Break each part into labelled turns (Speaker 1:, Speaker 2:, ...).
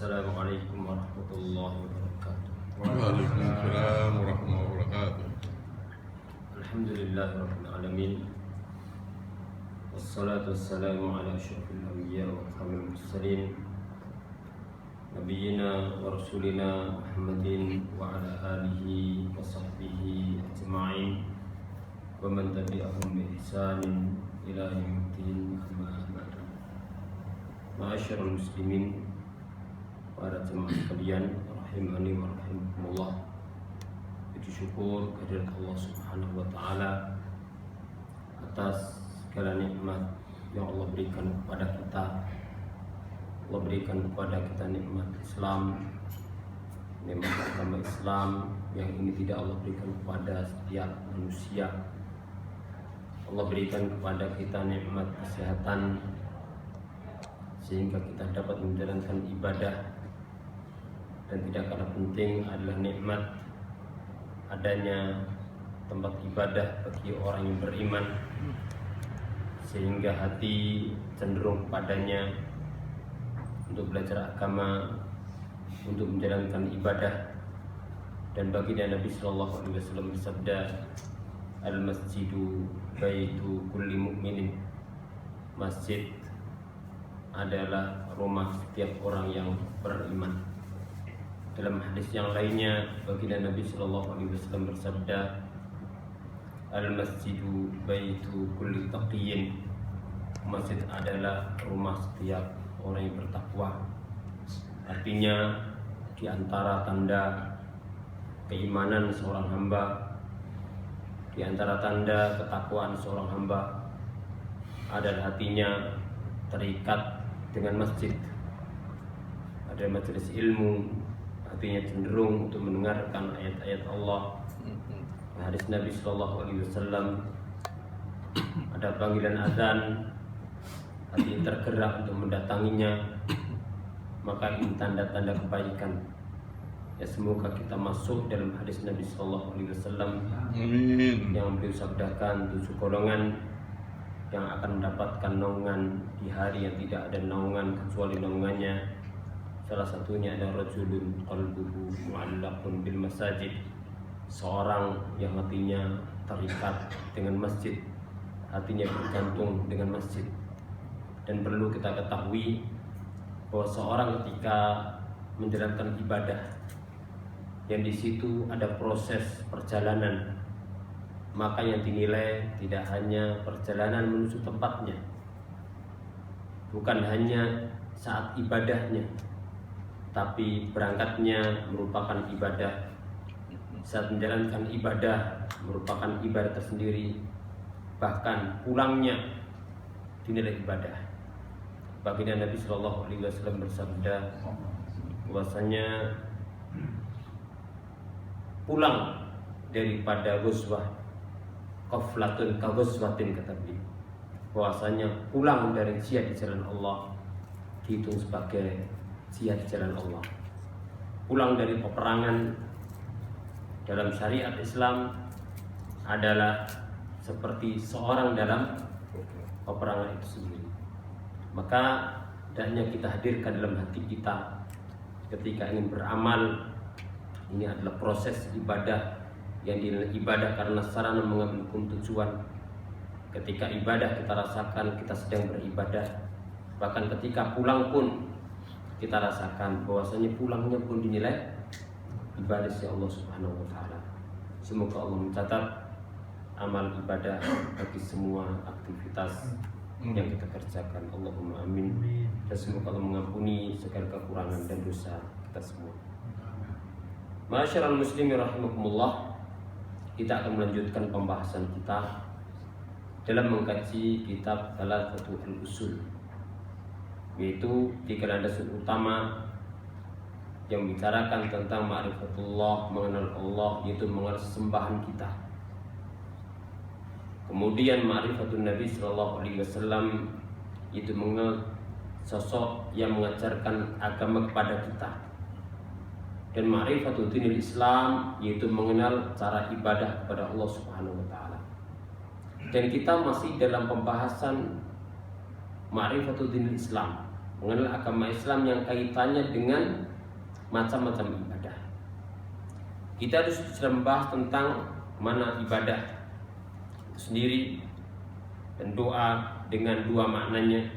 Speaker 1: Assalamualaikum warahmatullahi wabarakatuh.
Speaker 2: Waalaikumsalam warahmatullahi wabarakatuh.
Speaker 1: Alhamdulillahirabbil alamin. Wassalatu wassalamu ala asyrafil anbiya wa khamil mursalin nabiyyina wa rasulina Muhammadin wa ala alihi wa sahbihi ajma'in wa man tabi'ahum bi ihsanin ila yaumiddin, amma ba'du. Ma'asyiral muslimin, para jemaah sekalian, rahimani wa rahimakumullah. Puji syukur kehadirat Allah Subhanahu wa taala atas segala nikmat yang Allah berikan kepada kita. Allah berikan kepada kita nikmat Islam, nikmat agama Islam yang ini tidak Allah berikan kepada setiap manusia. Allah berikan kepada kita nikmat kesehatan sehingga kita dapat menjalankan ibadah, dan tidak kalah penting adalah nikmat adanya tempat ibadah bagi orang yang beriman, sehingga hati cenderung kepadanya untuk belajar agama, untuk menjalankan ibadah. Dan baginda Nabi Sallallahu Alaihi Wasallam bersabda, al-masjidu baitu kulli mu'minin. Masjid adalah rumah setiap orang yang beriman. Dalam hadis yang lainnya, baginda Nabi Sallallahu Alaihi Wasallam bersabda, al-masjidu baitu kulli taqiyyin. Masjid adalah rumah setiap orang yang bertakwa. Artinya, di antara tanda keimanan seorang hamba, di antara tanda ketakwaan seorang hamba adalah hatinya terikat dengan masjid. Ada majelis ilmu, hatinya cenderung untuk mendengarkan ayat-ayat Allah, hadis Nabi Sallallahu Alaihi Wasallam. Ada panggilan azan, hati tergerak untuk mendatanginya. Maka ini tanda-tanda kebaikan. Ya, semoga kita masuk dalam hadis Nabi Sallallahu Alaihi Wasallam yang beliau sabdakan, 7 golongan yang akan mendapatkan naungan di hari yang tidak ada naungan kecuali naungannya. Salah satunya adalah rajulun qalbuhu mu'allaqun bil masajid, seorang yang hatinya terikat dengan masjid, hatinya bergantung dengan masjid. Dan perlu kita ketahui bahwa seorang ketika menjalankan ibadah yang di situ ada proses perjalanan, maka yang dinilai tidak hanya perjalanan menuju tempatnya, bukan hanya saat ibadahnya, tapi berangkatnya merupakan ibadah, saat menjalankan ibadah merupakan ibadah tersendiri, bahkan pulangnya dinilai ibadah. Baginda Nabi Sallallahu Alaihi Wasallam bersabda bahwasanya pulang daripada ghuswah qaflatun ka ghuswatin, kata beliau, bahwasanya pulang dari jihad di jalan Allah dihitung sebagai jihad di jalan Allah. Pulang dari peperangan dalam syariat Islam adalah seperti seorang dalam peperangan itu sendiri. Maka hendaknya kita hadirkan dalam hati kita ketika ingin beramal, ini adalah proses ibadah yang dinilai ibadah karena sarana mengambil tujuan. Ketika ibadah kita rasakan kita sedang beribadah, bahkan ketika pulang pun kita rasakan bahwasanya pulangnya pun dinilai ibadah si Allah Subhanahu wa taala. Semoga Allah mencatat amal ibadah bagi semua aktivitas yang kita kerjakan. Allahumma amin. Dan semoga Allah mengampuni segala kekurangan dan dosa kita semua. Ma'asyiral muslimin rahimakumullah, kita akan melanjutkan pembahasan kita dalam mengkaji kitab Thalathatul Usul, yaitu 3 landasan utama yang membicarakan tentang ma'rifatullah, mengenal Allah, yaitu mengenal sesembahan kita. Kemudian ma'rifatun Nabi Sallallahu Alaihi Wasallam, yaitu mengenal sosok yang mengajarkan agama kepada kita. Dan ma'rifatul dinil Islam, yaitu mengenal cara ibadah kepada Allah Subhanahu wa taala. Dan kita masih dalam pembahasan ma'rifatul dinil Islam, mengenal agama Islam yang kaitannya dengan macam-macam ibadah. Kita sudah membahas tentang mana ibadah itu sendiri dan doa dengan dua maknanya.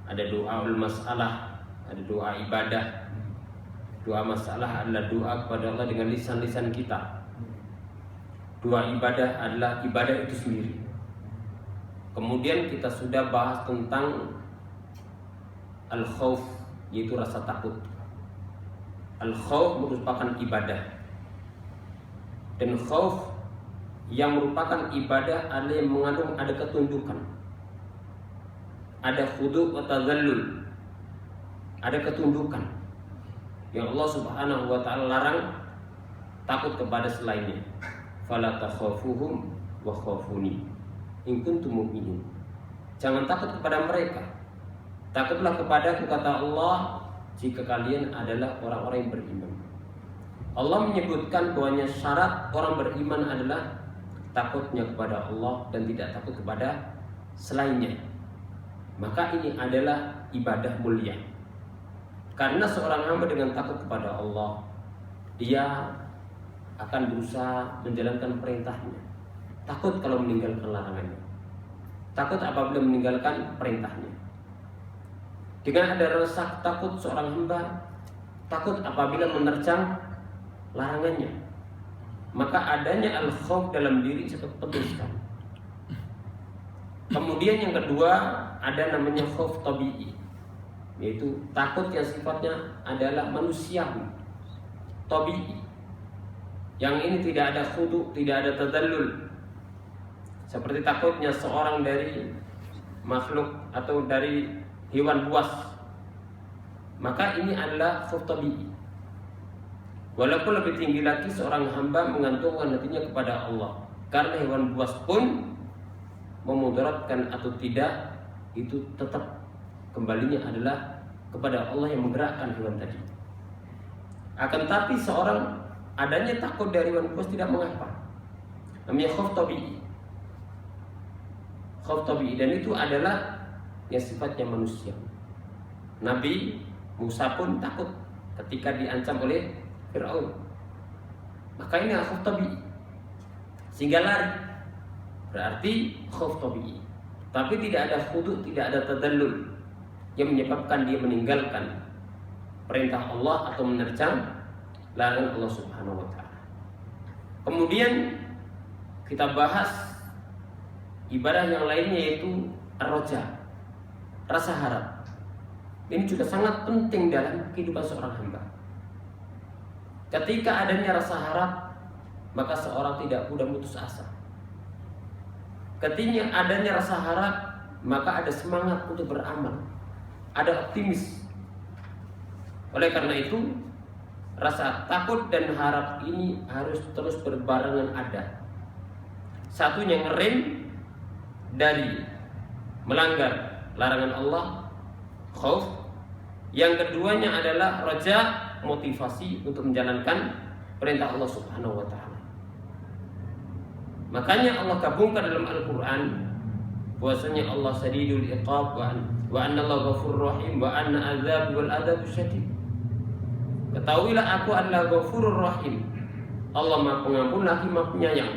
Speaker 1: Ada doaul masalah, ada doa ibadah. Doa masalah adalah doa kepada Allah dengan lisan-lisan kita. Doa ibadah adalah ibadah itu sendiri. Kemudian kita sudah bahas tentang al-khauf, yaitu rasa takut. Al-khauf merupakan ibadah. Dan khauf yang merupakan ibadah ada yang mengandung ada ketundukan, ada khudu' wa tadhallul, ada ketundukan yang Allah Subhanahu wa ta'ala larang takut kepada selainnya. Fala takhafuhum wa khafuni in kuntum mu'minin. Jangan takut kepada mereka, takutlah kepadaku, kata Allah, jika kalian adalah orang-orang yang beriman. Allah menyebutkan bahwanya syarat orang beriman adalah takutnya kepada Allah dan tidak takut kepada selainnya. Maka ini adalah ibadah mulia. Karena seorang hamba dengan takut kepada Allah, dia akan berusaha menjalankan perintahnya. Takut kalau meninggalkan larangannya. Takut apabila meninggalkan perintahnya. Dengan ada rasa takut seorang hamba, takut apabila menerjang larangannya, maka adanya al-khauf dalam diri sangat penting sekali. Kemudian yang kedua ada namanya khauf tabi'i, yaitu takut yang sifatnya adalah manusiawi, tabi'i. Yang ini tidak ada khudu', tidak ada tadallul. Seperti takutnya seorang dari makhluk atau dari hewan buas. Maka ini adalah khauf tabi'i. Walaupun lebih tinggi lagi seorang hamba menggantungkan hatinya kepada Allah, karena hewan buas pun memudaratkan atau tidak, itu tetap kembalinya adalah kepada Allah yang menggerakkan hewan tadi. Akan tapi seorang adanya takut dari hewan buas tidak mengapa, namanya khauf tabi'i. Khauf tabi'i, dan itu adalah yang sifatnya manusia. Nabi Musa pun takut ketika diancam oleh Fir'aun. Maka ini khauf tabi'i, sehingga lari. Berarti khauf tabi'i. Tapi tidak ada khudu', tidak ada tadallul yang menyebabkan dia meninggalkan perintah Allah atau menerjang larangan Allah Subhanahu wa ta'ala. Kemudian kita bahas ibadah yang lainnya, yaitu ar-raja, rasa harap. Ini juga sangat penting dalam kehidupan seorang hamba. Ketika adanya rasa harap, maka seorang tidak mudah putus asa. Ketika adanya rasa harap, maka ada semangat untuk beramal, ada optimis. Oleh karena itu, rasa takut dan harap ini harus terus berbarengan ada. Satunya ngerem dari melanggar larangan Allah, khauf. Yang keduanya adalah raja, motivasi untuk menjalankan perintah Allah Subhanahu wa ta'ala. Makanya Allah gabungkan dalam Al-Quran bahwasanya Allah sadidul iqab wa anna Allah ghafurur rahim wa anna azab wal adab syadid. Ketahuilah aku adalah ghafurur rahim, Allah Maha Pengampun lagi Maha Penyayang.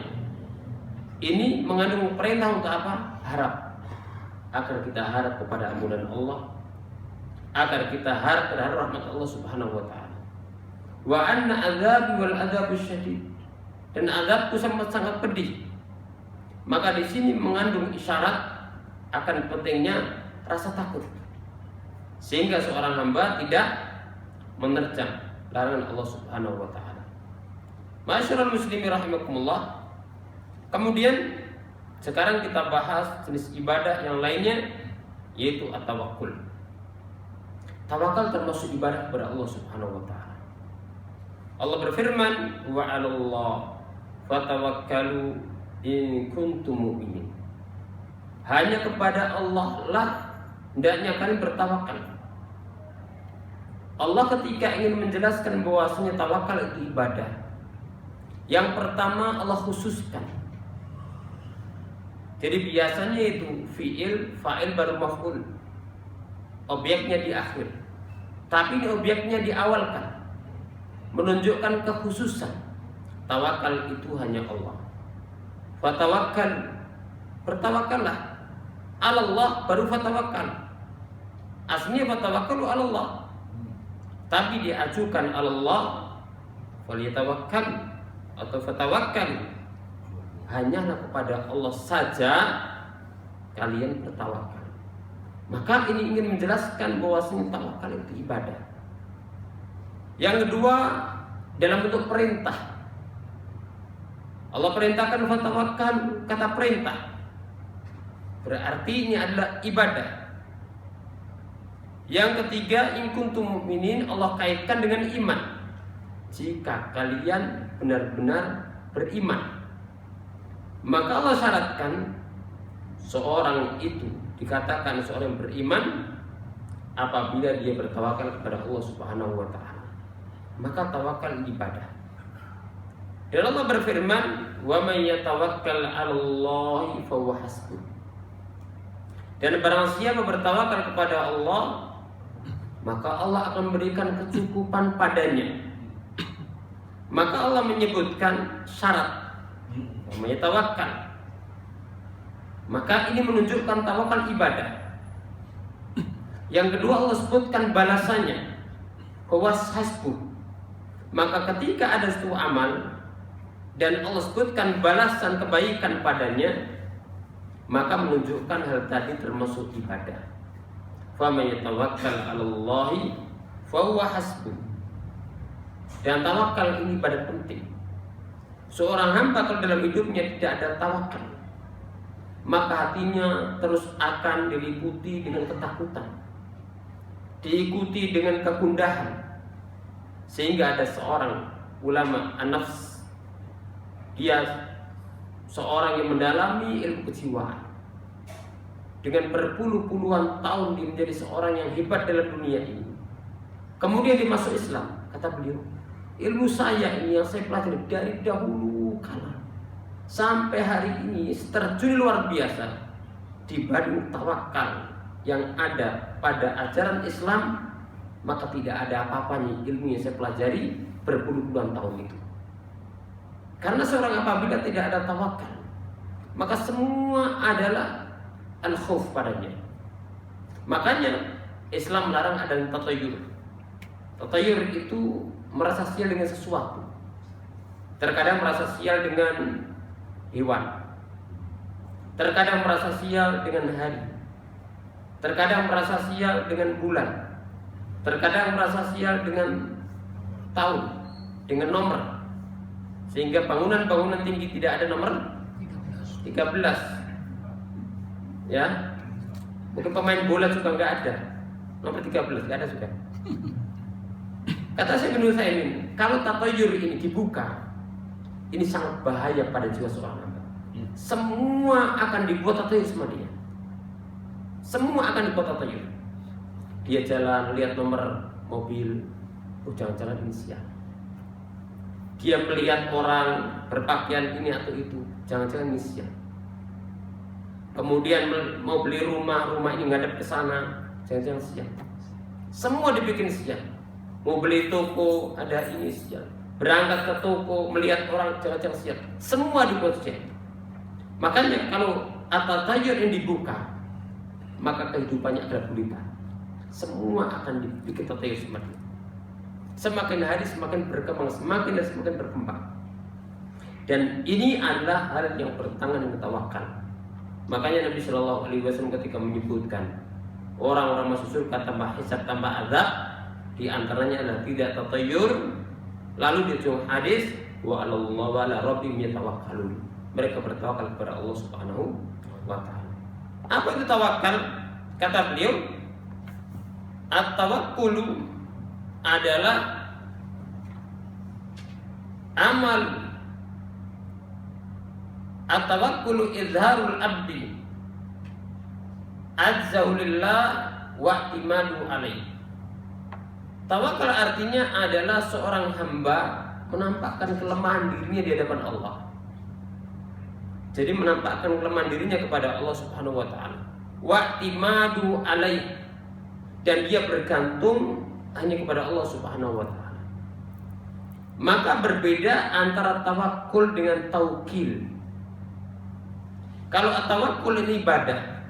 Speaker 1: Ini mengandung perintah untuk apa? Harap. Agar kita harap kepada ampunan Allah, agar kita harap terhadap rahmat Allah Subhanahu wa ta'ala. Wa anna azabi wal adzabu syadid, dan azabku sangat pedih. Maka di sini mengandung isyarat akan pentingnya rasa takut, sehingga seorang hamba tidak menerjang larangan Allah Subhanahu wa ta'ala. Ma'asyiral muslimin rahimakumullah. Kemudian sekarang kita bahas jenis ibadah yang lainnya, yaitu at-tawakkul. Tawakal termasuk ibadah kepada Allah Subhanahu wa ta'ala. Allah berfirman, wa 'alallah fatawakkalu in kuntum mu'minin. Hanya kepada Allah lah hendaknya kalian bertawakal. Allah ketika ingin menjelaskan bahwasanya tawakal itu ibadah, yang pertama Allah khususkan. Jadi biasanya itu fi'il, fa'il baru maf'ul. objeknya di akhir, tapi ini objeknya diawalkan, menunjukkan kekhususan. Tawakal itu hanya Allah. Fatawakkal, bertawakallah. Allah baru fatawakkal. Aslinya fatawakkalu Allah, tapi diajukan Allah. Falyatawakkal atau fatawakkal, hanyalah kepada Allah saja kalian bertawakal. Maka ini ingin menjelaskan bahwasanya tawakal itu ibadah. Yang kedua, dalam bentuk perintah. Allah perintahkan fatawakkal, kata perintah, berarti ini adalah ibadah. Yang ketiga, in kuntum mu'minin, Allah kaitkan dengan iman. Jika kalian benar-benar beriman, maka Allah syaratkan seorang itu dikatakan seorang yang beriman apabila dia bertawakal kepada Allah Subhanahu wa taala. Maka tawakal ibadah. Dan Allah berfirman, "Wa may yatawakkal 'alallahi fahuwa hasbuh." Dan barang siapa bertawakal kepada Allah, maka Allah akan memberikan kecukupan padanya. Maka Allah menyebutkan syarat, "Wa may yatawakkal." Maka ini menunjukkan tawakal ibadah. Yang kedua, Allah sebutkan balasannya, "Fahuwa hasbuh." Maka ketika ada suatu amal dan Allah sebutkan balasan kebaikan padanya, maka menunjukkan hal tadi termasuk ibadah. Faman yatawakkal 'alallahi fahuwa hasbuh. Dan tawakal ini ibadah penting. Seorang hamba kalau dalam hidupnya tidak ada tawakal, maka hatinya terus akan diliputi dengan ketakutan, diikuti dengan kegundahan. Sehingga ada seorang ulama an-nafs, dia seorang yang mendalami ilmu kejiwaan. Dengan berpuluh-puluhan tahun dia menjadi seorang yang hebat dalam dunia ini. Kemudian dia masuk Islam. Kata beliau, ilmu saya ini yang saya pelajari dari dahulu kala sampai hari ini terjun luar biasa dibanding tawakal yang ada pada ajaran Islam. Maka tidak ada apa-apanya ilmu yang saya pelajari berpuluh-puluhan tahun itu. Karena seorang apabila tidak ada tawakal, maka semua adalah al-khauf padanya. Makanya Islam melarang adanya tatayur. Tatayur itu merasa sial dengan sesuatu. Terkadang merasa sial dengan hewan, terkadang merasa sial dengan hari, terkadang merasa sial dengan bulan, terkadang merasa sial dengan tahun, dengan nomor. Sehingga bangunan-bangunan tinggi tidak ada nomor 13. Ya. Mungkin pemain bola juga nggak ada nomor 13, nggak ada sudah. Kata Syekh Ibnu Utsaimin, kalau tatayur ini dibuka, ini sangat bahaya pada jiwa seorang hamba. Semua akan dibuat tatayur sama dia. Semua akan dibuat tatayur. Dia jalan lihat nomor mobil, oh jangan-jangan ini sial. Dia melihat orang berpakaian ini atau itu, jangan-jangan ini sial. Kemudian mau beli rumah ini ngadep ke sana, jangan-jangan sial. Semua dibikin sial. Mau beli toko, ada ini sial. Berangkat ke toko, melihat orang, jangan-jangan sial. Semua dibuat sial. Makanya kalau at-tatayur yang dibuka, maka kehidupannya adalah gulita. Semua akan dibikin tatayur sama dia. Semakin hari semakin berkembang, semakin dan semakin berkembang. Dan ini adalah hal yang bertentangan dengan tawakal. Makanya Nabi Shallallahu Alaihi Wasallam ketika menyebutkan orang-orang masuk surga tanpa hisab tanpa azab, di antaranya adalah tidak tatayur. Lalu di ujung hadis, wa 'alallahi wa 'ala rabbihim yatawakkalun. Mereka bertawakal kepada Allah Subhanahu wa taala. Apa itu tawakal? Kata beliau, at-tawakkulu adalah amal, at-tawakkulu izharul abdi azzahu lillah wa i'timadu alaih. Tawakal artinya adalah seorang hamba menampakkan kelemahan dirinya di hadapan Allah. Jadi menampakkan kelemahan dirinya kepada Allah Subhanahu wa taala. Wa i'timadu alaih, dan dia bergantung hanya kepada Allah Subhanahu wa taala. Maka berbeda antara tawakul dengan taukil. Kalau tawakul ini ibadah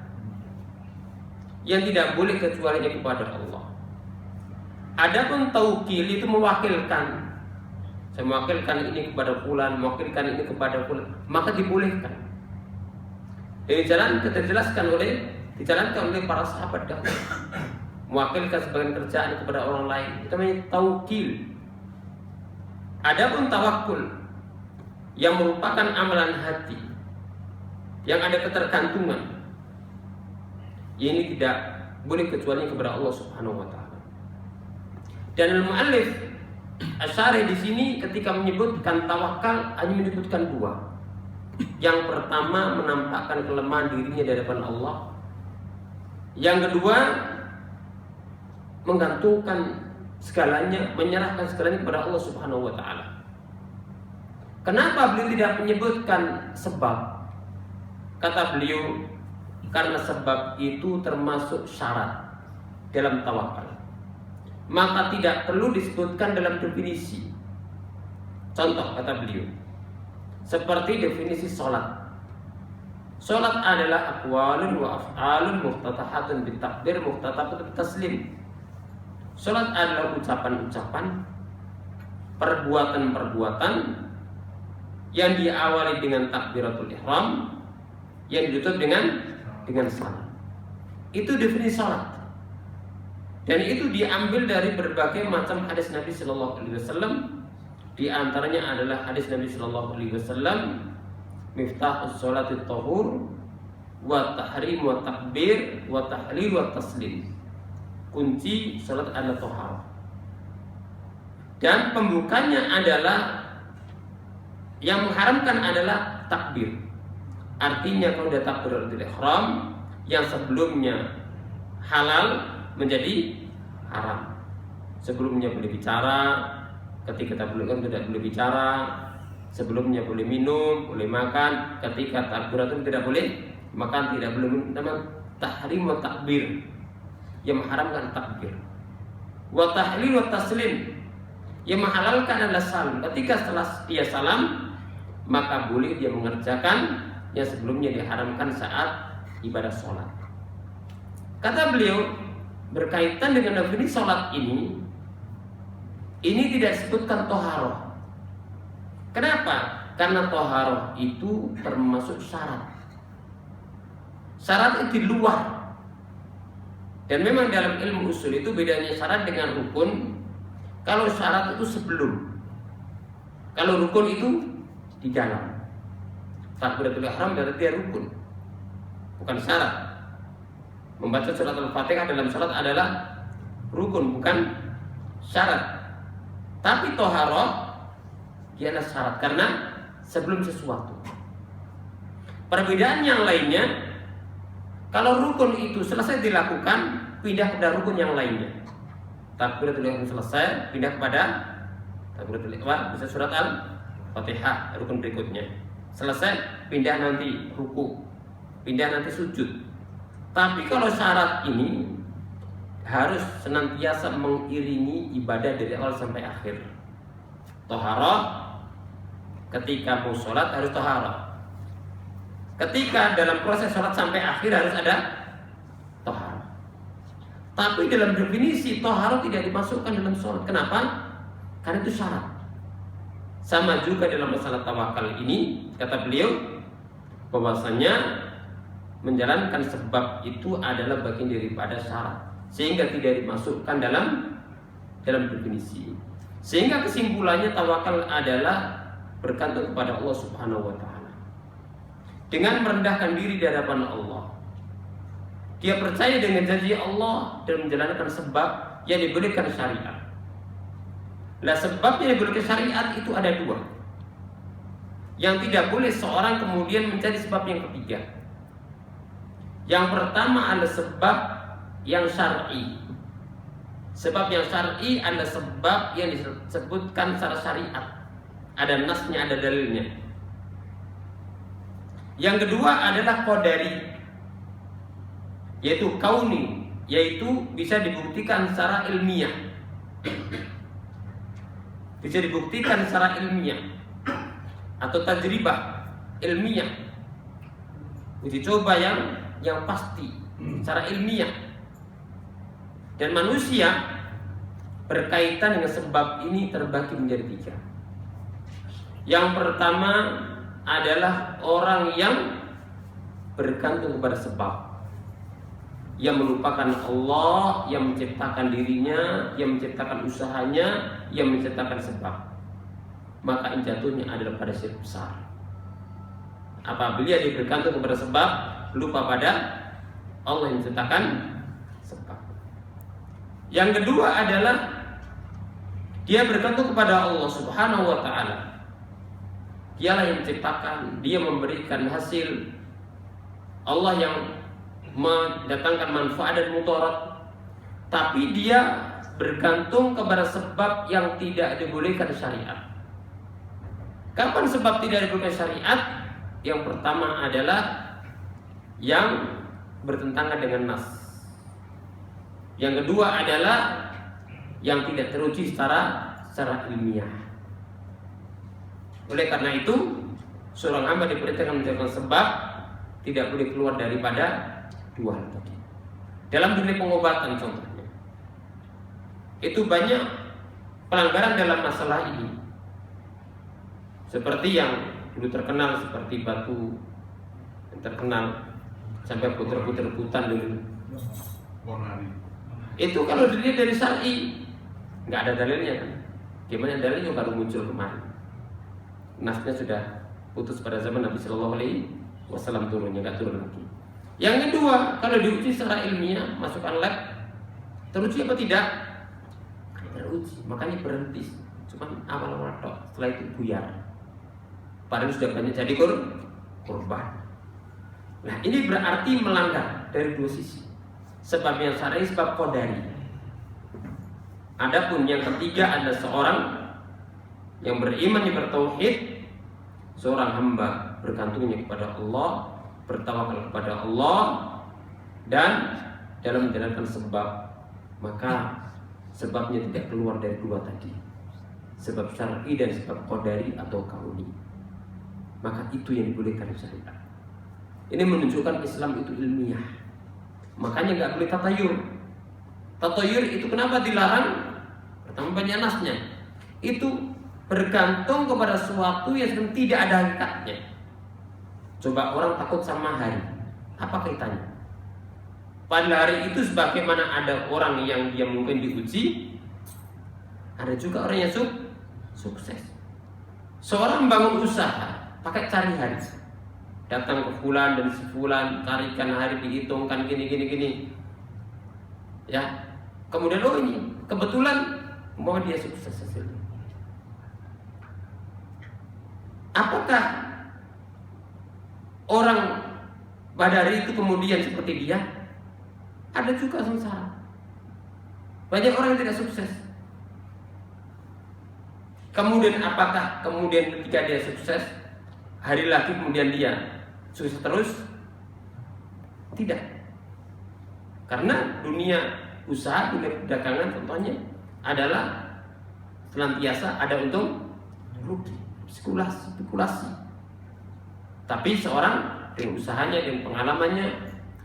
Speaker 1: yang tidak boleh kecuali kepada Allah. Adapun taukil itu mewakilkan. Saya mewakilkan ini kepada fulan, mewakilkan ini kepada fulan, maka dibolehkan. Dijalankan oleh para sahabat dahulu. Mewakilkan sebagian kerjaan kepada orang lain, itu namanya taukil. Adapun tawakul yang merupakan amalan hati, yang ada ketergantungan, ini tidak boleh kecuali kepada Allah Subhanahu wa taala. Dan al-muallif Asy'ari di sini ketika menyebutkan tawakal hanya menyebutkan dua. Yang pertama menampakkan kelemahan dirinya di hadapan Allah. Yang kedua menggantungkan segalanya, menyerahkan segalanya kepada Allah Subhanahu wa taala. Kenapa beliau tidak menyebutkan sebab? Kata beliau, karena sebab itu termasuk syarat dalam tawakal. Maka tidak perlu disebutkan dalam definisi. Contoh kata beliau, seperti definisi sholat. Sholat adalah aqwalun wa af'alun muftatahatun bitakbir muftatahatun bitaslim. Sholat adalah ucapan-ucapan, perbuatan-perbuatan yang diawali dengan takbiratul ihram, yang ditutup dengan salam. Itu definisi sholat. Dan itu diambil dari berbagai macam hadis Nabi Sallallahu Alaihi Wasallam. Di antaranya adalah hadis Nabi Sallallahu Alaihi Wasallam, miftahus sholati tahur, wa tahrim wa takbir, wa tahlil wa taslim. Kunci sholat adalah taharah. Dan pembukanya adalah, yang mengharamkan adalah takbir. Artinya kalau ada takbiratul ihram yang sebelumnya halal menjadi haram. Sebelumnya boleh bicara, ketika tabligh tidak boleh bicara. Sebelumnya boleh minum, boleh makan. Ketika takbiratul tidak boleh makan, tidak boleh minum. Namanya tahrim wa takbir, yang mengharamkan takbir. Wa tahlil wa taslim, yang menghalalkan adalah salam. Ketika setelah dia salam, maka boleh dia mengerjakan yang sebelumnya diharamkan saat ibadah sholat. Kata beliau, berkaitan dengan definisi sholat ini tidak disebutkan toharoh. Kenapa? Karena toharoh itu termasuk syarat. Syarat itu di luar. Dan memang dalam ilmu usul itu bedanya syarat dengan rukun. Kalau syarat itu sebelum, kalau rukun itu di dalam. Takbiratul ihram berarti dia rukun, bukan syarat. Membaca surat Al-Fatihah dalam salat adalah rukun, bukan syarat. Tapi toharoh dia adalah syarat karena sebelum sesuatu. Perbedaan yang lainnya, kalau rukun itu selesai dilakukan, pindah pada rukun yang lainnya. Takbiratul ihram selesai, pindah kepada takbiratul ihram, bisa surat Al-Fatihah rukun berikutnya. Selesai, pindah nanti ruku, pindah nanti sujud. Tapi kalau syarat ini harus senantiasa mengiringi ibadah dari awal sampai akhir. Toharoh, ketika mau sholat harus toharoh. Ketika dalam proses sholat sampai akhir harus ada toharoh. Tapi dalam definisi toharoh tidak dimasukkan dalam sholat. Kenapa? Karena itu syarat. Sama juga dalam masalah tawakal ini, kata beliau, bahwasanya menjalankan sebab itu adalah bagian daripada syarat, sehingga tidak dimasukkan dalam definisi. Sehingga kesimpulannya tawakal adalah bergantung kepada Allah Subhanahu wa taala. Dengan merendahkan diri di hadapan Allah, dia percaya dengan janji Allah dan menjalankan sebab yang diberikan syariat. Nah, sebab yang diberikan syariat itu ada dua. Yang tidak boleh seorang kemudian mencari sebab yang ketiga. Yang pertama adalah sebab yang syar'i. Sebab yang syar'i adalah sebab yang disebutkan secara syariat. Ada nasnya, ada dalilnya. Yang kedua adalah qadari, yaitu kauni, yaitu bisa dibuktikan secara ilmiah. Bisa dibuktikan secara ilmiah atau tajribah ilmiah, uji coba yang pasti secara ilmiah. Dan manusia berkaitan dengan sebab ini terbagi menjadi 3. Yang pertama adalah orang yang bergantung kepada sebab, yang melupakan Allah yang menciptakan dirinya, yang menciptakan usahanya, yang menciptakan sebab. Maka jatuhnya adalah pada syirik besar. Apabila dia bergantung kepada sebab, lupa pada Allah yang menciptakan sebab. Yang kedua adalah dia bergantung kepada Allah Subhanahu wa ta'ala. Dialah yang menciptakan, dia memberikan hasil. Allah yang mendatangkan manfaat dan mudarat, tapi dia bergantung kepada sebab yang tidak dibolehkan syariat. Kapan sebab tidak dibolehkan syariat? Yang pertama adalah yang bertentangan dengan nas. Yang kedua adalah yang tidak teruji secara ilmiah. Oleh karena itu, seorang hamba diperintahkan menjalankan sebab, tidak boleh keluar daripada 2 hal tadi. Dalam dunia pengobatan contohnya, itu banyak pelanggaran dalam masalah ini. Seperti yang dulu terkenal, seperti batu yang terkenal sampai puter-puter rebutan dulu. Itu kalau dilihat dari syar'i, nggak ada dalilnya kan? Gimana dalilnya baru muncul kemarin? Nasnya sudah putus pada zaman Nabi Shallallahu Alaihi Wasallam turunnya, nggak turun lagi. Yang kedua, kalau diuji secara ilmiah, masukkan lab, teruji apa tidak? Teruji, makanya berhenti. Cuman awal-awal tok, setelah itu buyar. Padahal sudah banyak jadi korban. Nah, ini berarti melanggar dari 2 sisi. Sebab yang syar'i, sebab qadari. Adapun yang ketiga adalah seorang yang beriman, yang bertauhid, seorang hamba bergantungnya kepada Allah, bertawakal kepada Allah, dan dalam menjalankan sebab, maka sebabnya tidak keluar dari 2 tadi, sebab syar'i dan sebab qadari atau kauni. Maka itu yang dibolehkan syariat. Ini menunjukkan Islam itu ilmiah. Makanya nggak boleh tatayur. Tatayur itu kenapa dilarang? Pertama banyak nasnya. Itu bergantung kepada sesuatu yang tidak ada hakikatnya. Coba orang takut sama hari, apa kaitannya? Pada hari itu sebagaimana ada orang yang dia mungkin diuji, ada juga orang yang sukses. Seorang membangun usaha pakai cari hari, datang ke fulan dan si fulan, carikan hari, dihitungkan gini. Ya, kemudian ini kebetulan mau dia sukses hasilnya. Apakah orang pada hari itu kemudian seperti dia? Ada juga sengsara. Banyak orang yang tidak sukses. Kemudian apakah kemudian ketika dia sukses, hari lagi kemudian dia sukses terus? Tidak. Karena dunia usaha, dunia perdagangan contohnya adalah senantiasa ada untung rugi. Spekulasi. Tapi seorang dengan usahanya, dengan pengalamannya,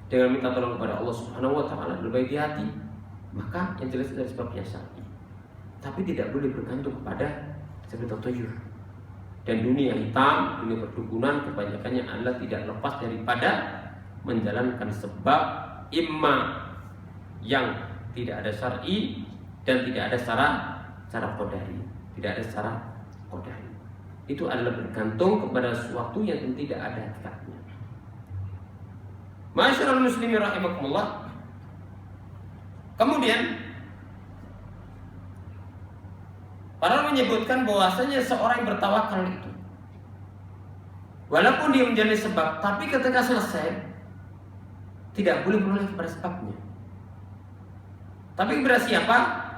Speaker 1: dengan minta tolong kepada Allah Subhanahu wa ta'ala, berbaik di hati, maka yang jelas dari sebabnya syar'i. Tapi tidak boleh bergantung kepada seperti tatayur. Dan dunia hitam, dunia perdukunan kebanyakannya adalah tidak lepas daripada menjalankan sebab imma yang tidak ada syar'i dan tidak ada cara qadari. Tidak ada secara qadari. Itu adalah bergantung kepada sesuatu yang tidak ada hakikatnya. Ma'asyiral muslimin rahimakumullah. Kemudian para menyebutkan bahwasanya seorang yang bertawakal itu, walaupun dia menjadi sebab, tapi ketika selesai tidak boleh menoleh kepada sebabnya. Tapi kepada siapa?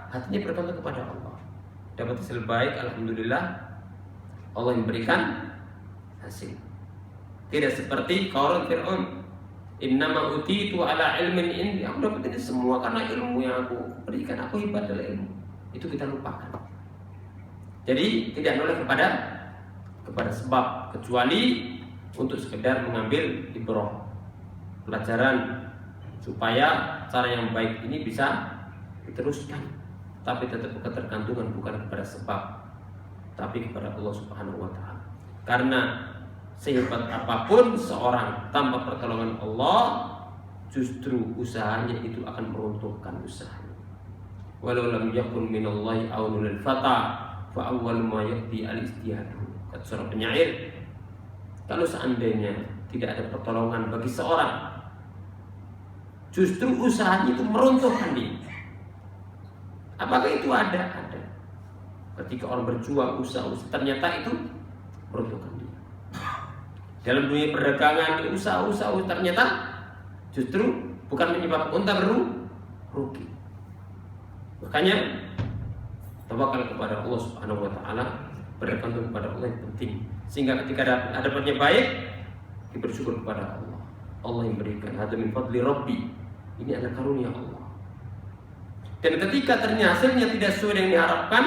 Speaker 1: Hatinya bergantung kepada Allah. Dapat hasil baik, alhamdulillah, Allah yang memberikan hasil. Tidak seperti Qarun, Fir'aun Innama utitu ala ilmin indi. Aku dapat ini semua karena ilmu yang aku berikan. Aku hebat dalam ilmu. Itu kita lupakan. Jadi tidak noleh kepada sebab, kecuali untuk sekedar mengambil ibrah, pelajaran, supaya cara yang baik ini bisa diteruskan. Tapi tetap ketergantungan bukan kepada sebab, tapi kepada Allah Subhanahu wa Ta'ala. Karena sehebat apapun seorang tanpa pertolongan Allah, justru usahanya itu akan meruntuhkan usahanya. Walau lam yakun minallahi aunul fata fa awwal ma yaqdi al-istihad. Kata seorang penyair, kalau seandainya tidak ada pertolongan bagi seorang, justru usahanya itu meruntuhkan dia. Apakah itu ada? Ada. Ketika orang berjuang usaha ternyata itu meruntuhkan dia. Dalam dunia perdagangan, usaha ternyata justru bukan menyebabkan unta rugi. Makanya tawakal kepada Allah Subhanahu wa Ta'ala, bergantung kepada Allah yang penting. Sehingga ketika dapatnya baik, kita bersyukur kepada Allah. Allah yang berikan, hada min fadli Rabbi. Ini adalah karunia Allah. Dan ketika ternyata hasilnya tidak sesuai yang diharapkan,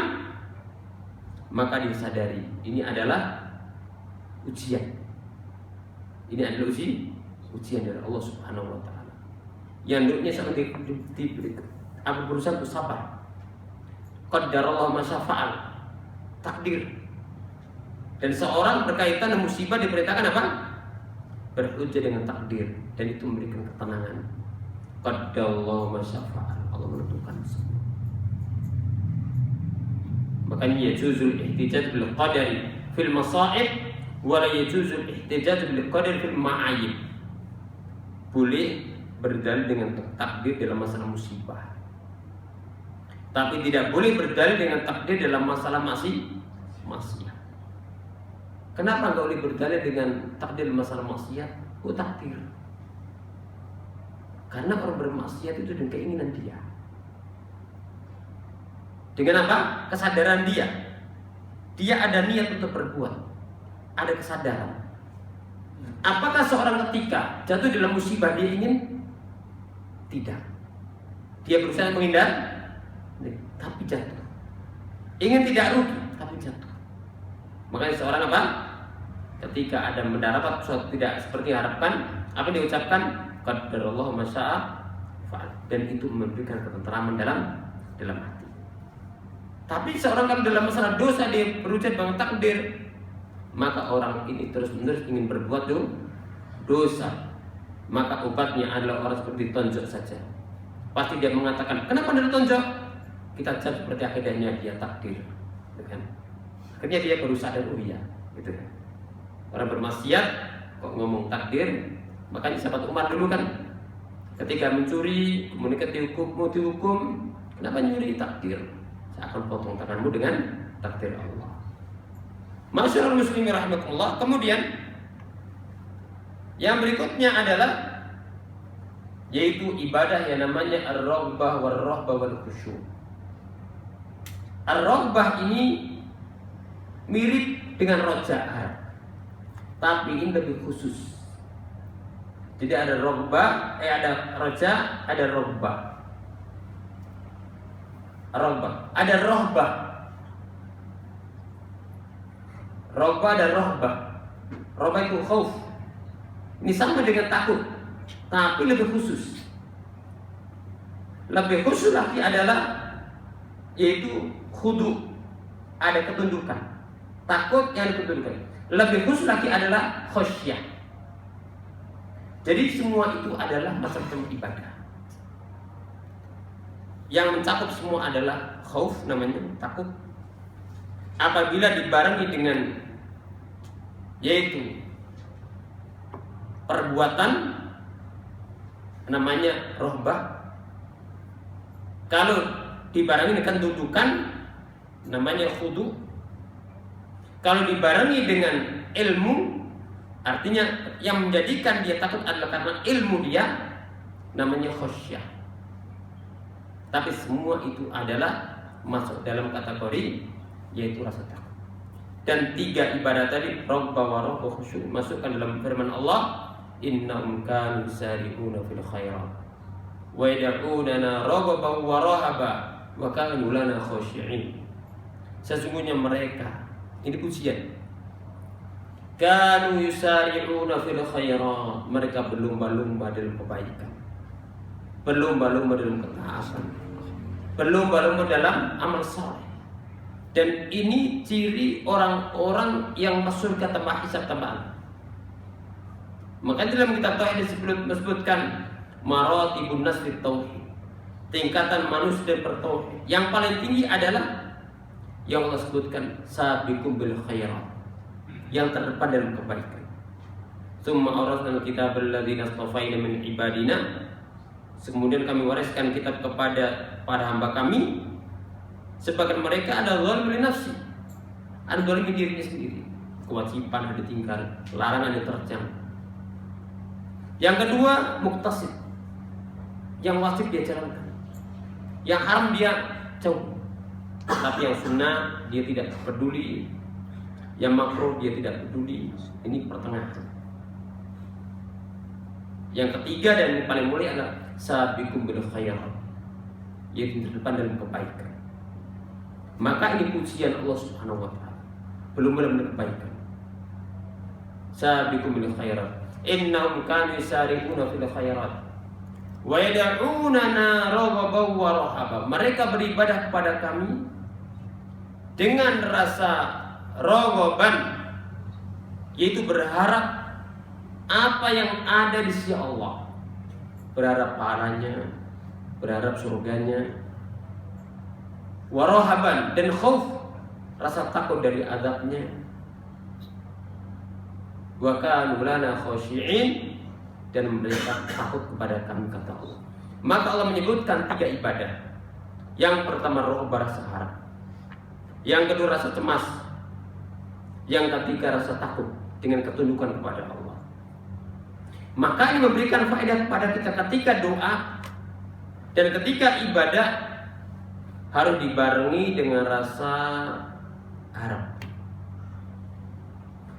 Speaker 1: maka disadari ini adalah ujian. Ini adalah ujian dari Allah Subhanahu wa Ta'ala. Yang hendaknya sangat diberikan. Aku berusaha untuk sabar. Qaddarallahu ma syafa'al. Takdir. Dan seorang berkaitan dengan musibah diperintahkan apa? Berujar dengan takdir, dan itu memberikan ketenangan. Qaddarallahu ma syafa'al. Allah menentukan semua. Makanya yajuzul ihtijaj bil qadari fil masa'ib wa la yajuzul ihtijaj bil qadari fil ma'ayib. Boleh berdalil dengan takdir dalam masalah musibah, tapi tidak boleh berdalil dengan takdir dalam masalah maksiat. Kenapa enggak boleh berdalil dengan takdir dalam masalah maksiat? Oh, takdir. Karena orang bermaksiat itu dengan keinginan dia. Dengan apa? Kesadaran dia. Dia ada niat untuk berbuat. Ada kesadaran. Apakah seorang ketika jatuh dalam musibah dia ingin? Tidak. Dia berusaha menghindar, tapi jatuh. Ingin tidak rugi, tapi jatuh. Makanya seorang apa? Ketika ada mendapat sesuatu tidak seperti harapkan, apa yang diucapkan? Qaddarallahu ma syaa fa'al. Dan itu memberikan ketenteraman dalam hati. Tapi seorang kalau dalam masalah dosa dia berujar dengan takdir, maka orang ini terus-menerus ingin berbuat dosa. Maka obatnya adalah orang seperti ditonjok saja. Pasti dia mengatakan, kenapa dia ditonjok? Kita jawab seperti akidahnya dia takdir, kan? Akhirnya dia baru sadar, oh iya, gitu ya. Orang bermaksiat kok ngomong takdir. Makanya sahabat Umar dulu kan, ketika mencuri, kemudian mau dihukum, kenapa nyuri? Takdir. Saya akan potong tanganmu dengan takdir Allah. Masyaallah muslimin rahmatullah. Kemudian yang berikutnya adalah yaitu ibadah yang namanya ar-raghbah war-rahbah wal khusyuk. Ar-raghbah ini mirip dengan roja'ah, tapi ini lebih khusus. Jadi ada raghbah, ada roja, ada raghbah. Raghbah, ada rahbah. Raghbah dan rahbah. Raghbah itu khauf. Ini sama dengan takut, tapi lebih khusus. Lebih khusus lagi adalah yaitu khudu, ada ketundukan. Takut yang ketundukan. Lebih khusus lagi adalah khasyah. Jadi semua itu adalah macam-macam ibadah. Yang mencakup semua adalah khauf, namanya takut. Apabila dibarengi dengan yaitu perbuatan, namanya rohbah. Kalau dibarengi dengan dudukan, namanya khudu. Kalau dibarengi dengan ilmu, artinya yang menjadikan dia takut adalah karena ilmu dia, namanya khasyah. Tapi semua itu adalah masuk dalam kategori yaitu rasa takut. Dan tiga ibadah tadi, raghbah wa rahbah khusyuk, masukkan dalam firman Allah, innahum kanu yusari'una fil khairat wa yad'unana raghaban wa rahaba wa kanu lana khashi'in. Sesungguhnya mereka, ini pujian, kanu yusari'una fil khairat, mereka berlomba-lomba dalam kebaikan, berlomba-lomba dalam ketaatan, berlomba-lomba dalam amal saleh. Dan ini ciri orang-orang yang masuk ke tanpa hisab tanpa amal. Maka dalam kitab tauhid disebutkan maratibun nas fit tauhid, tingkatan manusia bertauhid. Yang paling tinggi adalah yang Allah sebutkan sabiqum bil khairat, yang terdepan dalam kebaikan. Tsumma awrasnal kitab alladziina astafaina min ibadina, kemudian kami wariskan kitab kepada para hamba kami, sebagian mereka ada zalim li nafsi, ada zalim dirinya sendiri, kewajiban ada ditinggal, larangan diterjang. Yang kedua muktasid, yang wajib dia jalankan, yang haram dia jauh, tapi yang sunnah dia tidak peduli, yang makruh dia tidak peduli. Ini pertengahan. Yang ketiga dan yang paling mulia adalah sabiqum bil khairat, yaitu terdepan dalam kebaikan. Maka ini pujian Allah Subhanahu wa taala, belum benar-benar kebaikan. Sabiqum bil khairat, innahum kanu yusari'una fil khairat wa yad'unana raghaban wa rahaba. Mereka beribadah kepada kami dengan rasa raghaban, yaitu berharap apa yang ada di sisi Allah, berharap pahalanya, berharap surganya, wa rahaban, dan khauf, rasa takut dari azabnya, wa kanu lana khashi'in, dan mereka takut kepada kami, kata Allah. Maka Allah menyebutkan 3 ibadah. Yang pertama rohbah, rasa harap. Yang kedua rasa cemas. Yang ketiga rasa takut dengan ketundukan kepada Allah. Maka ini memberikan faedah kepada kita ketika doa dan ketika ibadah harus dibarengi dengan rasa harap,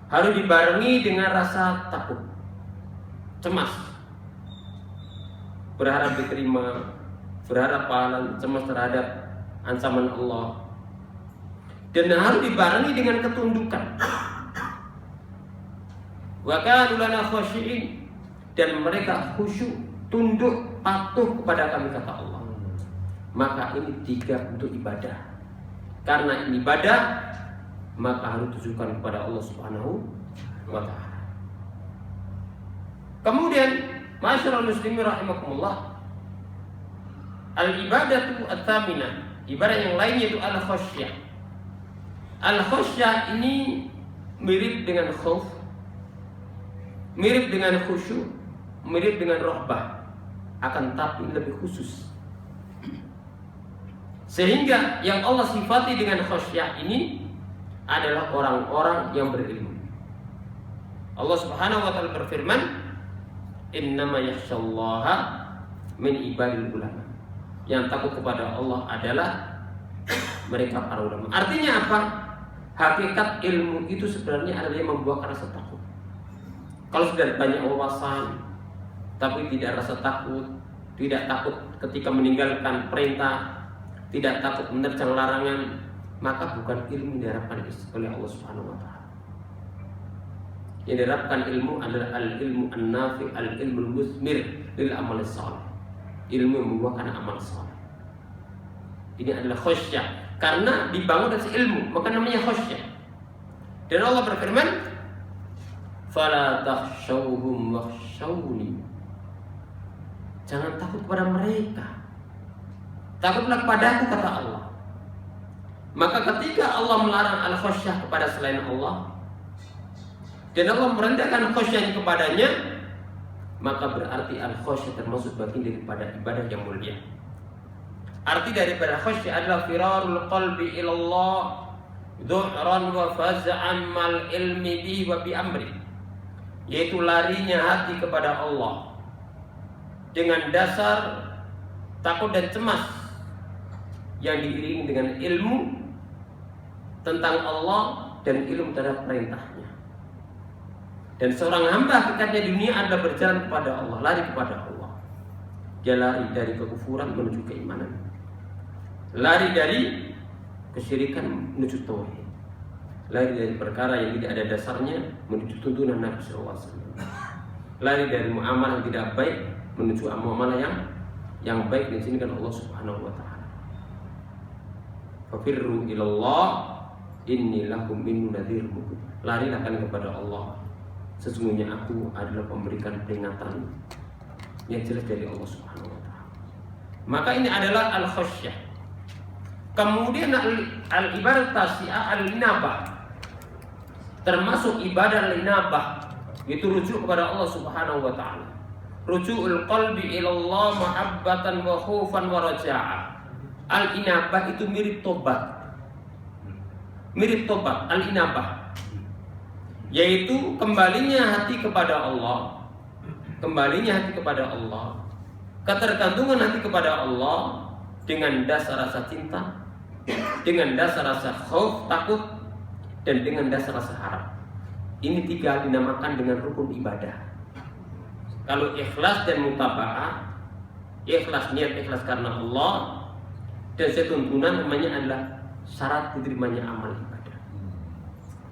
Speaker 1: harus dibarengi dengan rasa takut, cemas, berharap diterima, berharap pahala, cemas terhadap ancaman Allah, dan harus dibarengi dengan ketundukan. Wa kanu lana khashi'in, dan mereka khusyuk, tunduk, patuh kepada kami, kata Allah. Maka ini 3 untuk ibadah. Karena ini ibadah, maka harus ditujukan kepada Allah Subhanahu wa ta'ala. Kemudian masyarul muslimin rahimakumullah, al-ibadatu at-thaminah, ibadah yang lainnya itu al-khasyah. Al-khasyah ini mirip dengan khauf, mirip dengan khusyuk, mirip dengan rahbah, akan tapi lebih khusus. Sehingga yang Allah sifati dengan khasyah ini adalah orang-orang yang berilmu. Allah Subhanahu wa taala berfirman, innama yakhsyallaha min ibadil ulama. Yang takut kepada Allah adalah mereka para ulama. Artinya apa? Hakikat ilmu itu sebenarnya adalah yang membuahkan rasa takut. Kalau sudah banyak wawasan tapi tidak rasa takut, tidak takut ketika meninggalkan perintah, tidak takut menerjang larangan, maka bukan ilmu yang diharapkan oleh Allah Subhanahu wa taala. Yang diharapkan ilmu adalah al-ilmu an-nafi, al-ilmu al-musmir lil amal salih. Ilmu yang membuahkan amal salih. Ini adalah khasyah. Karena dibangun dari ilmu, maka namanya khasyah. Dan Allah berfirman, fala takhshawhum wakhshawni. Jangan takut kepada mereka, takutlah kepadaku, kata Allah. Maka ketika Allah melarang al-khasyah kepada selain Allah, dan Allah merendahkan khasyah kepadanya, maka berarti al-khasyah termasuk bagian daripada ibadah yang mulia. Arti daripada khasyah adalah firarul qalbi ilallah dhu'ran wa faz'an mal ilmi bi wa bi amri, yaitu larinya hati kepada Allah dengan dasar takut dan cemas yang diiringi dengan ilmu tentang Allah dan ilmu terhadap perintahnya. Dan seorang hamba hakikatnya di dunia adalah berjalan kepada Allah, lari kepada Allah. Dia lari dari kekufuran menuju keimanan, lari dari kesyirikan menuju tauhid, lari dari perkara yang tidak ada dasarnya menuju tuntunan Nabi SAW, lari dari muamalah yang tidak baik menuju muamalah yang baik di sini kan Allah Subhanahu wa taala. Fafirru ilallah inni lakum minhu nadhir mubin. Larilah kalian kepada Allah. Sesungguhnya aku adalah pemberikan peringatan yang jelas dari Allah Subhanahu wa taala. Maka ini adalah al-khasyah. Kemudian al-ibadah tasyi'ah al-inabah. Termasuk ibadah al-inabah itu rujuk kepada Allah Subhanahu wa taala. Ruju'ul qalbi ila Allah mahabbatan wa khaufan wa raja'a. Al-inabah itu mirip tobat. Mirip tobat al-inabah, yaitu kembalinya hati kepada Allah, kembalinya hati kepada Allah, ketergantungan hati kepada Allah dengan dasar rasa cinta, dengan dasar rasa khauf, takut, dan dengan dasar rasa harap. Ini tiga dinamakan dengan rukun ibadah. Kalau ikhlas dan mutaba'ah, ikhlas niat ikhlas karena Allah, dan tuntunan namanya adalah syarat diterimanya amal ibadah.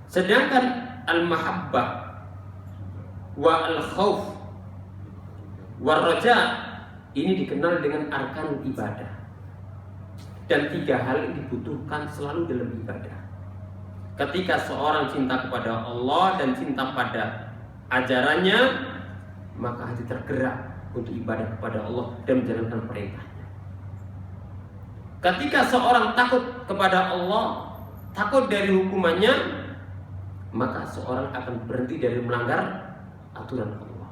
Speaker 1: Sedangkan al-mahabbah wa al-khauf wa raja ini dikenal dengan arkan ibadah. Dan tiga hal ini dibutuhkan selalu dalam ibadah. Ketika seorang cinta kepada Allah dan cinta pada ajarannya, maka hati tergerak untuk ibadah kepada Allah dan menjalankan perintahnya. Ketika seorang takut kepada Allah, takut dari hukumannya, maka seorang akan berhenti dari melanggar aturan Allah.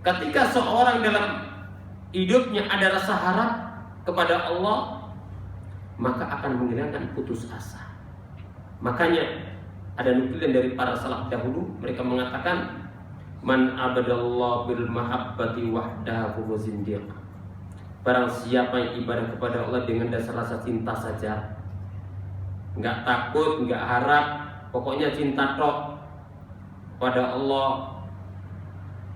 Speaker 1: Ketika seorang dalam hidupnya ada rasa harap kepada Allah, maka akan menghilangkan putus asa. Makanya ada nukilan dari para salaf dahulu, mereka mengatakan man abadallah bil mahabbati wahdahu wa zindiq. Barang siapa yang ibadah kepada Allah dengan dasar rasa cinta saja, nggak takut, nggak harap, pokoknya cinta tok pada Allah,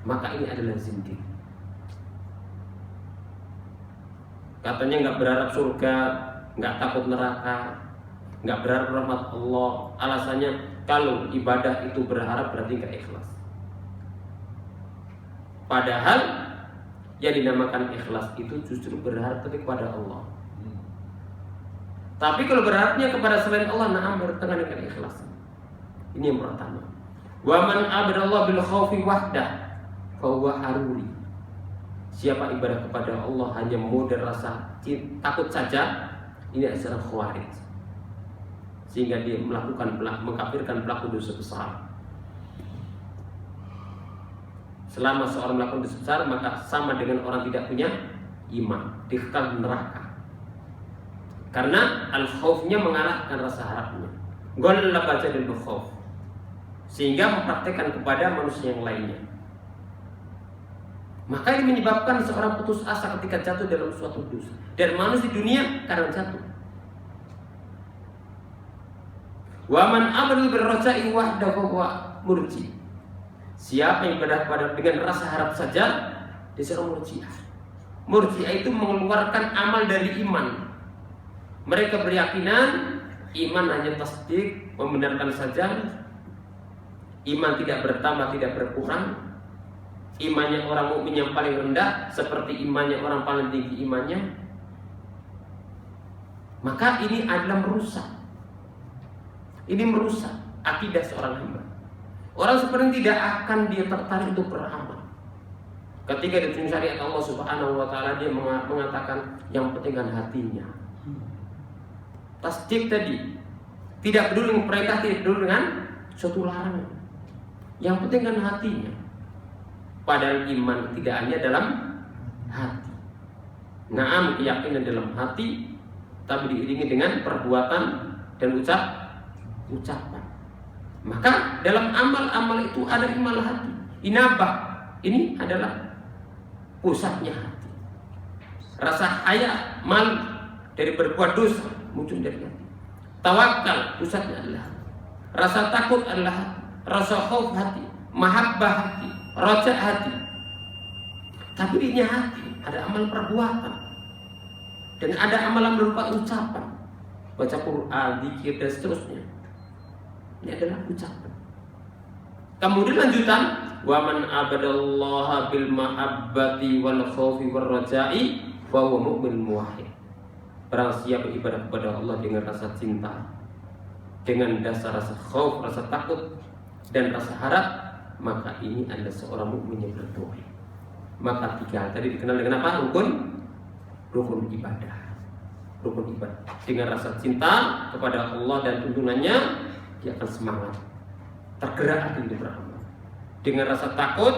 Speaker 1: maka ini adalah zindiq. Katanya nggak berharap surga, nggak takut neraka, nggak berharap rahmat Allah. Alasannya kalau ibadah itu berharap berarti nggak ikhlas. Padahal yang dinamakan ikhlas itu justru berharap kepada Allah. Tapi kalau berharapnya kepada selain Allah, na'am bertengah dengan ikhlas. Ini yang pertama. Wa man abadallah bil khaufi wahdah fa huwa haruri. Siapa ibadah kepada Allah hanya modal rasa takut saja, ini adalah khawarij. Sehingga dia mengkafirkan pelaku dosa besar. Selama seorang melakukan dosa besar, maka sama dengan orang tidak punya iman, dikekal neraka. Karena al-khaufnya mengalahkan rasa harapnya. Ghalla bajadul khauf. Sehingga mempraktekkan kepada manusia yang lainnya. Maka ini menyebabkan seorang putus asa ketika jatuh dalam suatu dosa. Dan manusia di dunia karena jatuh. Wa man amanu birraja'i wahdahu wa murji. Siapa yang beribadah dengan rasa harap saja, dia seorang murji'ah. Murji'ah itu mengeluarkan amal dari iman. Mereka berkeyakinan iman hanya tasdik, membenarkan saja. Iman tidak bertambah, tidak berkurang. Imannya orang mukmin yang paling rendah seperti imannya orang paling tinggi imannya. Maka ini adalah merusak. Ini merusak akidah seorang hamba. Orang seperti tidak akan dia tertarik untuk beramal. Ketika ditunjuk syariat Allah Subhanahu wa taala, dia mengatakan yang penting kan hatinya. Tasdik tadi, tidak peduli dengan perintah, tidak peduli dengan suatu larangan. Yang penting kan hatinya. Padahal iman tidak hanya dalam hati. Naam, keyakinan dalam hati, tapi diiringi dengan perbuatan dan ucapan. Maka dalam amal-amal itu ada imal hati. Inabah ini adalah pusatnya hati. Rasa haya, malu dari berbuat dosa muncul dari hati. Tawakal pusatnya adalah hati. Rasa takut adalah hati. Rasa khauf hati. mahabbah hati, roja hati. Tapi ini hati, ada amal perbuatan, dan ada amalan berupa ucapan, baca Quran, zikir dan seterusnya. Ini adalah ucapan. Kemudian lanjutan, wa man abadallaha bil mahabbati wal khaufi war raja'i fa huwa mu'min muwahhid. Barang siapa beribadah kepada Allah dengan rasa cinta, dengan dasar rasa khauf, rasa takut dan rasa harap, maka ini adalah seorang mukmin yang berdoa. Maka tiga tadi dikenal dengan apa? Rukun ibadah. Rukun ibadah. Dengan rasa cinta kepada Allah dan tuntunannya, dia akan semangat, tergerak hati untuk beramal. Dengan rasa takut,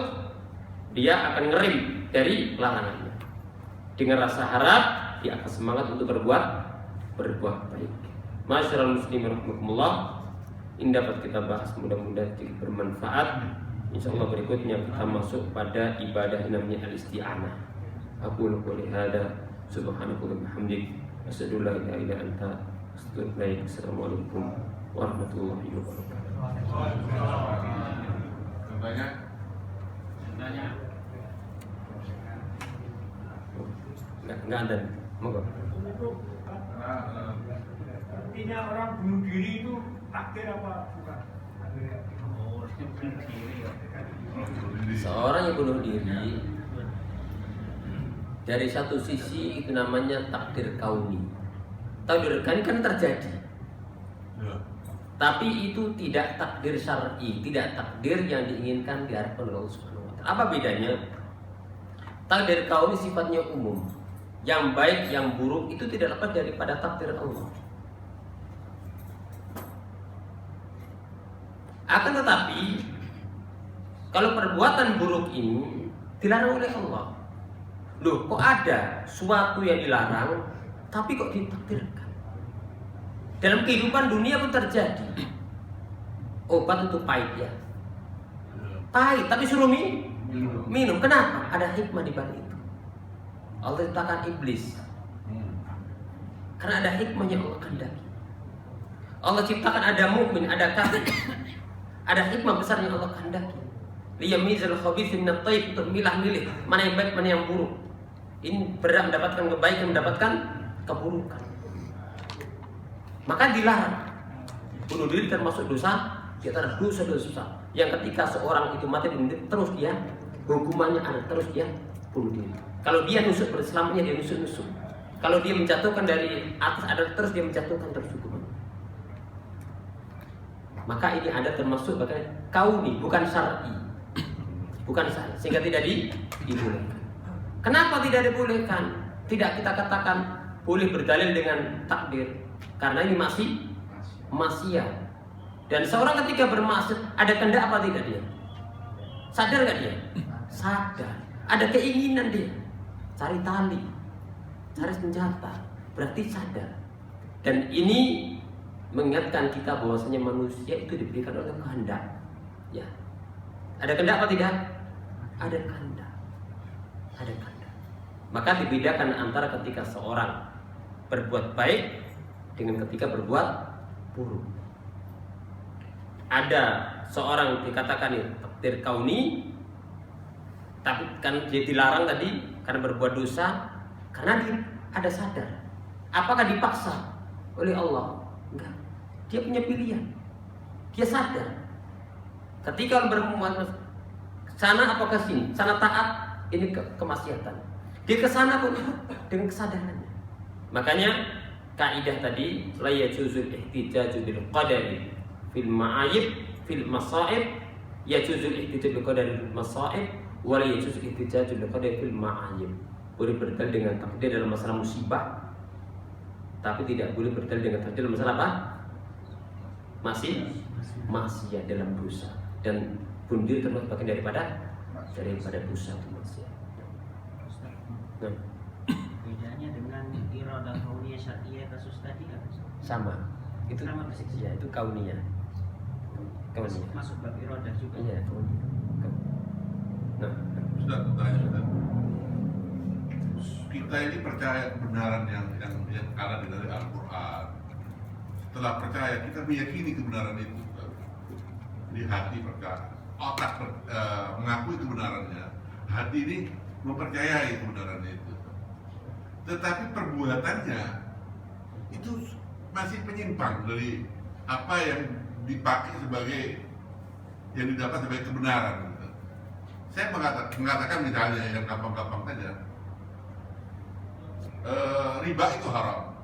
Speaker 1: dia akan ngerim dari larangannya. Dengan rasa harap, dia akan semangat untuk berbuat baik. Masyaallah muslimin rahimakumullah. Ini dapat kita bahas, mudah-mudahan jadi bermanfaat. Insyaallah berikutnya kita masuk pada ibadah yang namanya al-isti'anah. Aku qouli hada subhanaka wa bihamdik asyhadu an la ilaha illa anta astaghfiruka wa atubu ilaik. Assalamualaikum warahmatullahi wabarakatuh.
Speaker 2: Tanya.
Speaker 1: Enggak ada. Monggo.
Speaker 3: Artinya orang bunuh diri itu takdir apa bukan?
Speaker 1: Seorang yang bunuh diri dari satu sisi itu namanya takdir kauni. Takdir kauni kan terjadi,
Speaker 2: Ya.
Speaker 1: tapi itu tidak takdir syar'i, tidak takdir yang diinginkan diharapkan oleh Allah Subhanahu wa Ta'ala. Apa bedanya? Takdir kauni sifatnya umum, yang baik, yang buruk itu tidak lepas daripada takdir Allah. Akan tetapi kalau perbuatan buruk ini dilarang oleh Allah, loh kok ada suatu yang dilarang tapi kok ditakdirkan? Dalam kehidupan dunia pun terjadi. Obat itu pahit ya, pahit tapi suruh minum. Kenapa? Ada hikmah di balik itu. Allah ciptakan iblis karena ada hikmahnya Allah kehendaki. Allah ciptakan ada mukmin, ada kafir. Ada hikmah besar yang Allah kehendaki. Liyamizal khabith minat thayyib, untuk milah-milih mana yang baik, mana yang buruk. Ini berhak mendapatkan kebaikan, mendapatkan keburukan. Maka dilarang. Bunuh diri termasuk dosa di antara dosa-dosa yang ketika seorang itu mati terus dia hukumannya ada, terus dia bunuh diri. Kalau dia nusuk berselamanya, dia nusuk. Kalau dia menjatuhkan dari atas ada, terus dia menjatuhkan terus hukuman. Maka ini ada termasuk bagian kauni, bukan syar'i, sehingga tidak dibolehkan. Kenapa tidak dibolehkan? Tidak kita katakan boleh berdalil dengan takdir, karena ini masih maksiat. Dan seorang ketika bermaksiat ada kehendak apa tidak dia? Sadar nggak dia? Sadar. Ada keinginan dia, cari tali, cari senjata, berarti sadar. Dan ini mengingatkan kita bahwasanya manusia itu diberikan oleh kehendak. Ya. Ada kehendak apa tidak? Ada kehendak. Ada kehendak. Maka dibedakan antara ketika seorang berbuat baik dengan ketika berbuat buruk. Ada seorang dikatakan takdir kauni, tapi kan dia dilarang tadi karena berbuat dosa, karena dia ada sadar. Apakah dipaksa oleh Allah? Enggak. Dia punya pilihan. Dia sadar. Ketika berbuat sana apakah sini? Sana taat, ini kemaksiatan. Dia ke sana pun dengan kesadarannya. Makanya kaidah tadi la yajuzul ihtijaju bil qadari fil ma'ayib fil masaib, yajuzul ihtijaju bil qadari fil masaib wa la yajuzul ihtijaju bil qadari fil ma'ayib. Boleh berdalil dengan takdir dalam masalah musibah, tapi tidak boleh berdalil dengan takdir dalam masalah apa? Maksiat dalam dosa. Dan bunuh diri termasuk bagian daripada dosa itu maksiat. Nah,
Speaker 4: bedanya dengan iradah kauniyah syar'iyyah kasus tadi kan?
Speaker 1: sama. Itu
Speaker 4: sama persis.
Speaker 1: Ya, itu kauniyah.
Speaker 4: Masuk bab iradah juga.
Speaker 1: Iya, kauniyah. Nah,
Speaker 2: Ustaz, tanya Ustaz. Kita ini percaya kebenaran yang ada dari Al-Quran. Setelah percaya, kita meyakini kebenaran itu. Di hati percaya. otak mengakui kebenarannya, hati ini mempercayai kebenarannya itu. Tetapi perbuatannya itu masih penyimpang dari apa yang dipakai sebagai, yang didapat sebagai kebenaran gitu. Saya mengatakan misalnya yang gampang-gampang saja, riba itu haram.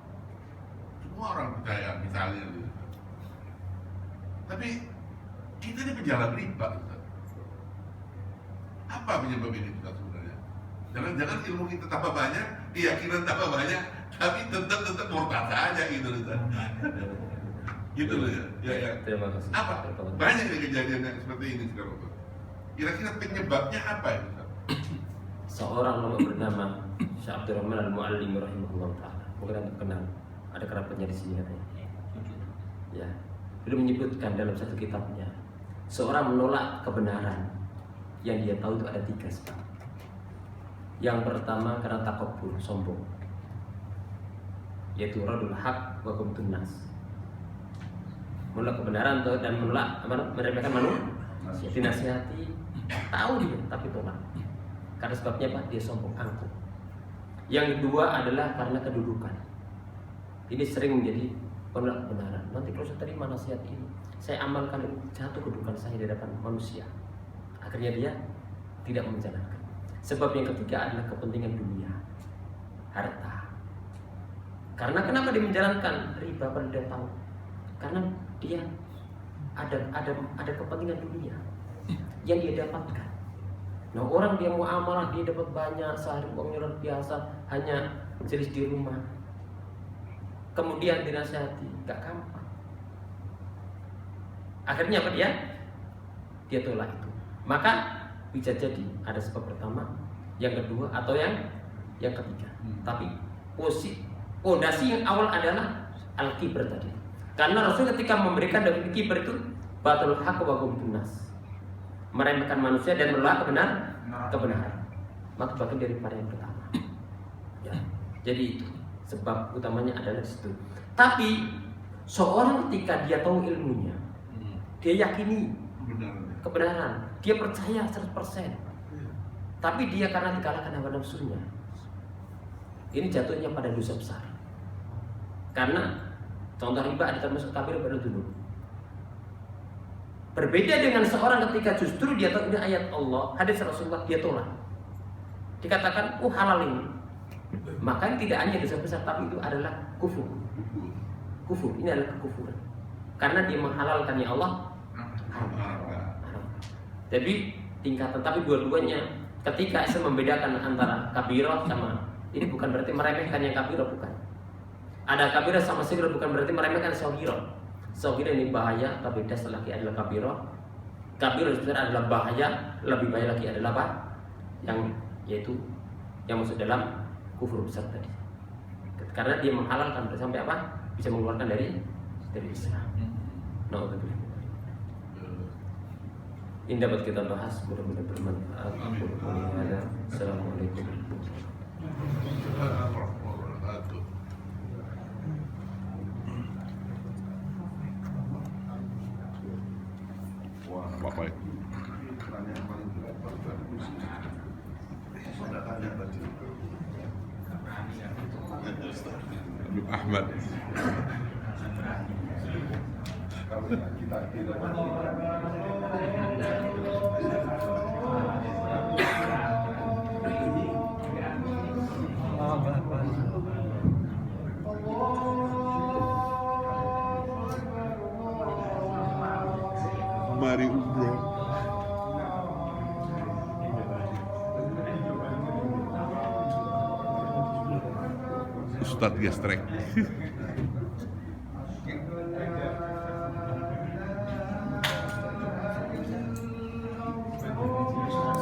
Speaker 2: Semua orang percaya misalnya gitu. Tapi kita ini pejalan riba gitu. Apa penyebab ini kita sebenarnya? Jangan-jangan ilmu kita tambah banyak, keyakinan tambah banyak, tapi tetap murtad saja gitu loh. Gitu loh ya.
Speaker 1: Terima kasih.
Speaker 2: Apa? Banyak nih kejadian yang seperti ini sekarang. Kira-kira penyebabnya apa ya?
Speaker 1: Seorang ulama bernama Syekh Abdurrahman Al-Muallim rahimahullah taala. Mungkin Anda kenal, ada kerabatnya di sini katanya. Ya. Beliau menyebutkan dalam satu kitabnya, seorang menolak kebenaran yang dia tahu itu ada 3 sebab. Yang pertama karena takabur, sombong, yaitu radul haq wa ghamtun nas. Menolak kebenaran dan menolak meremehkan manusia, dinasihati, tahu dia tapi tolak. Karena sebabnya apa? Dia sombong, angkuh. Yang kedua adalah karena kedudukan. Ini sering menjadi penolak kebenaran. Nanti kalau saya terima nasihat ini, saya amalkan, jatuh kedudukan saya di hadapan manusia. Akhirnya dia tidak menjalankan. Sebab yang ketiga adalah kepentingan dunia, harta. Karena kenapa dia menjalankan riba pada dia tahu? Karena dia ada kepentingan dunia yang dia dapatkan. Nah, orang dia mau amalah, dia dapat banyak, sehari uangnya luar biasa, hanya jenis di rumah. Kemudian dinasihati, gak gampang. Akhirnya apa dia? Dia tolak itu. Maka bisa jadi ada sebab pertama, yang kedua, atau yang ketiga. Tapi pondasi yang awal adalah al-kibr tadi. Karena Rasul ketika memberikan dari kibr itu batul haq wa ghamtun nas, meremehkan manusia dan menolak kebenaran. Maka bagian daripada yang pertama. Ya. Jadi itu sebab utamanya adalah di situ. Tapi seorang ketika dia tahu ilmunya, dia yakini kebenaran, dia percaya 100%. Tapi dia karena dikalahkan hawa nafsunya, ini jatuhnya pada dosa besar. Karena contoh riba ada termasuk kabir pada dulu. Berbeda dengan seorang ketika justru dia tahu ini ayat Allah, hadis Rasulullah, dia tolak. Dikatakan, halal ini. Maka tidak hanya dosa besar, tapi itu adalah kufur. Kufur, ini adalah kekufuran. Karena dia menghalalkan ya Allah. Jadi tingkatan, tapi dua-duanya ketika Islam membedakan antara kabirah sama, ini bukan berarti meremehkan yang kabirah, bukan. Ada kabirah sama saghirah, bukan berarti meremehkan saghirah. Saghirah ini bahaya, tapi das lagi adalah kabirah. Kabirah sebenarnya adalah bahaya, lebih bahaya lagi adalah apa? Yaitu yang masuk dalam kufur besar tadi. Karena dia menghalalkan sampai apa? Bisa mengeluarkan dari Islam. Nauzubillah. Ini dapat kita bahas, mudah-mudahan bermanfaat. Assalamualaikum warahmatullahi wabarakatuh.
Speaker 5: Bapak Habib Ahmad. Mari umroh. Ustadz Gestrek.